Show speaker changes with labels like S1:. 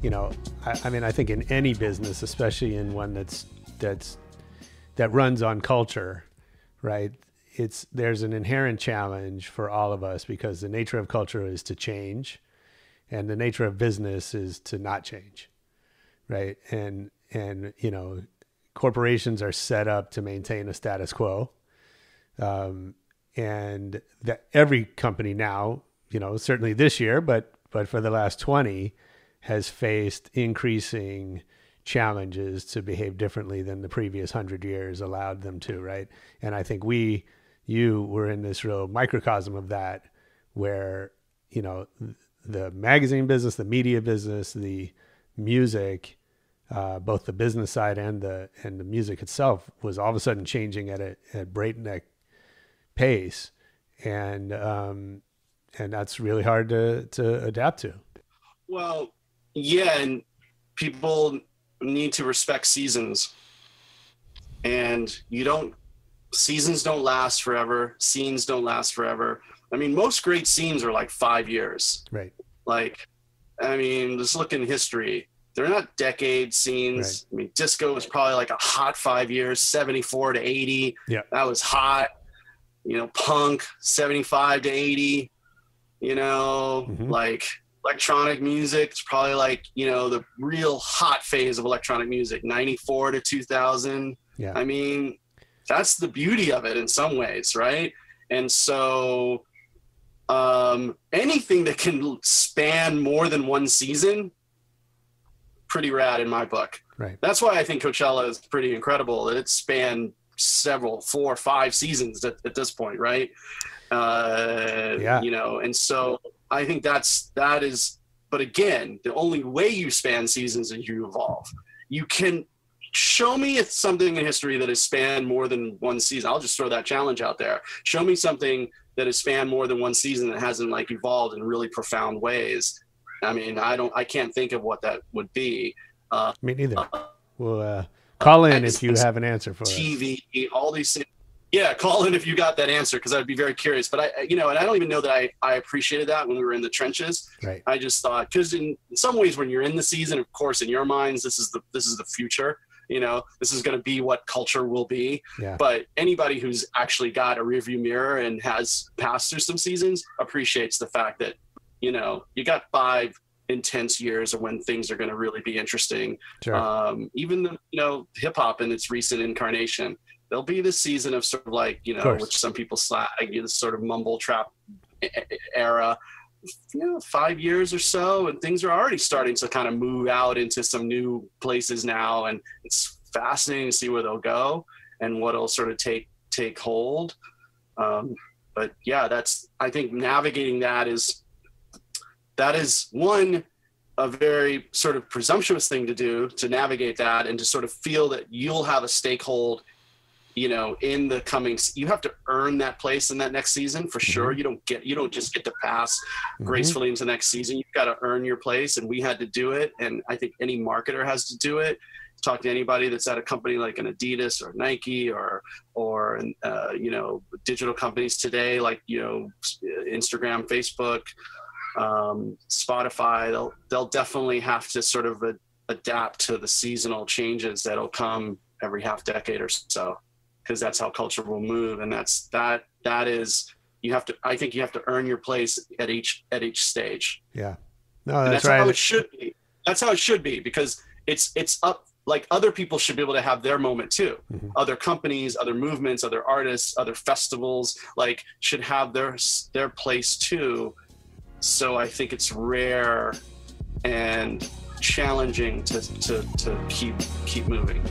S1: you know, I mean, I think in any business, especially in one that runs on culture, right? There's an inherent challenge for all of us because the nature of culture is to change, and the nature of business is to not change, right? And you know, corporations are set up to maintain a status quo, and that every company now, you know, certainly this year, but for the last 20, has faced increasing challenges to behave differently than the previous 100 years allowed them to, right? And I think you were in this real microcosm of that, where, you know, the magazine business, the media business, the music, both the business side and the music itself was all of a sudden changing at a breakneck pace, and that's really hard to adapt to.
S2: Well, yeah, and people need to respect seasons, and seasons don't last forever. Scenes don't last forever. I mean, most great scenes are like 5 years.
S1: Right.
S2: Like, I mean, just look in history. They're not decade scenes. Right. I mean, disco was probably like a hot 5 years, 74 to 80.
S1: Yeah.
S2: That was hot. You know, punk, 75 to 80. You know, like electronic music, it's probably like, you know, the real hot phase of electronic music, 94 to 2000.
S1: Yeah.
S2: I mean, that's the beauty of it in some ways, right? And so anything that can span more than one season, pretty rad in my book.
S1: Right.
S2: That's why I think Coachella is pretty incredible, that it spanned 4 or 5 seasons at this point, right? You know, and so I think that is, but again, the only way you span seasons is you evolve. You can show me something in history that has spanned more than one season. I'll just throw that challenge out there. Show me something that has spanned more than one season that hasn't like evolved in really profound ways. I mean, I can't think of what that would be.
S1: Me neither. We'll call in if you have an answer for
S2: TV, all these things. Yeah, call in if you got that answer, because I'd be very curious. But I don't even know that I appreciated that when we were in the trenches.
S1: Right.
S2: I just thought, because in some ways, when you're in the season, of course, in your minds, this is the future. You know, this is going to be what culture will be.
S1: Yeah.
S2: But anybody who's actually got a rearview mirror and has passed through some seasons appreciates the fact that, you know, you got 5 intense years of when things are going to really be interesting.
S1: Sure.
S2: Even the, you know, hip hop in its recent incarnation. There'll be this season of sort of like, you know, which some people slag, this sort of mumble trap era, you know, 5 years or so, and things are already starting to kind of move out into some new places now, and it's fascinating to see where they'll go and what'll sort of take hold. But yeah, I think navigating that is one, a very sort of presumptuous thing to do, to navigate that and to sort of feel that you'll have a stakehold, you know, in the coming. You have to earn that place in that next season for sure. You don't just get to pass gracefully into the next season. You've got to earn your place, and we had to do it. And I think any marketer has to do it. Talk to anybody that's at a company like an Adidas or Nike or you know, digital companies today, like, you know, Instagram, Facebook, Spotify. They'll definitely have to sort of adapt to the seasonal changes that'll come every half decade or so, because that's how culture will move. And that is, I think you have to earn your place at each stage.
S1: Yeah. No, that's
S2: right.
S1: How
S2: it should be. That's how it should be, because it's up, like, other people should be able to have their moment too. Other companies, other movements, other artists, other festivals, like, should have their place too. So I think it's rare and challenging to keep moving.